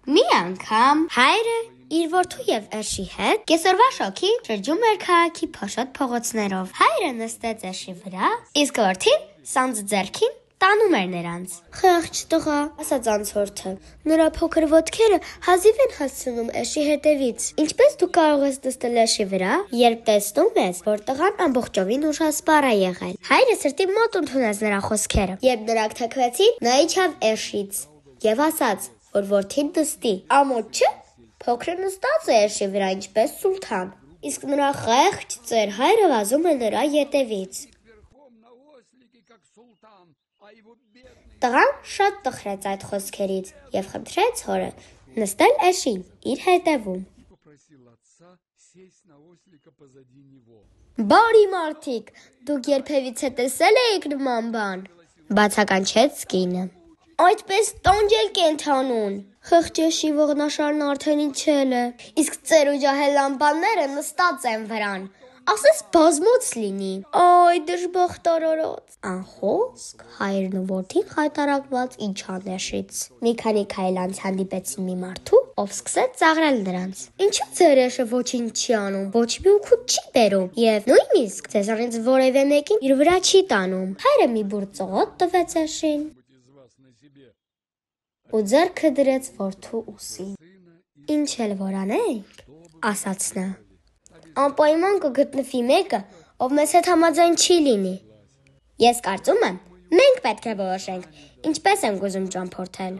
Մի անգամ հայրը իր որդու եւ էշի հետ կեսօրվա շոգին շրջում էր քաղաքի փոշոտ փողոցներով։ Հայրը նստեց էշի վրա, իսկ որդին սանձը ձեռքին տանում էր նրանց։ Խեղճ տղա, ասաց անցորդը, նրա փոքր ոտքերը հազիվ են հասցնում էշի հետևից։ Ինչպես դու կարող ես նստել էշի վրա, երբ տեսնում ես, որ տղան ամբողջովին ուժասպառ է եղել։ Հայրը սրտի մոտ ընդունեց նրա խոսքերը։ Երբ նրանք թեքվեցին, նա իջավ էշից եւ ասաց, որ որդին նստի։ Ամոթ չէ, փոքրը նստած է էշի վրա ինչպես սուլթան, իսկ նրա խեղճ ծեր հայրը վազում է նրա ետևից։ Տղան շատ տխրեց այդ խոսքերից եւ խնդրեց հորը նստել էշին իր հետևում։ Բարի մարդիկ, դուք երբևիցե տեսել եք նման բան, բացականչեց կինը։ Այդպես տանջել կենթանուն։ Խեղճ էշի ողնաշարն արդեն իջել է, իսկ ծեր ու ջահել լամպանները նստած են վրան։ Ասես բազմոց լինի։ Այ դժբախտարարած։ Անխոսք հայրն ու որդին խայտարակված իջան էշից։ Մի քանի քայլ անց հանդիպեցին մի մարդու, ով սկսեց ծաղրել նրանց։ Ինչու ձեր էշը ոչինչ չի անում, ոչ մի օգուտ չի բերում, եւ նույնիսկ ձեզանից որևէ մեկին իր վրա չի տանում։ Հայրը մի բուր ծղոտ տվեց էշին ու ձեռքը դրեց որդու ուսին։ Ինչ էլ որ անենք, ասաց նա, անպայման կգտնվի մեկը, ով մեզ հետ համաձայն չի լինի։ Ես կարծում եմ, մենք պետք է որոշենք, ինչպես ենք ուզում ճամփորդել։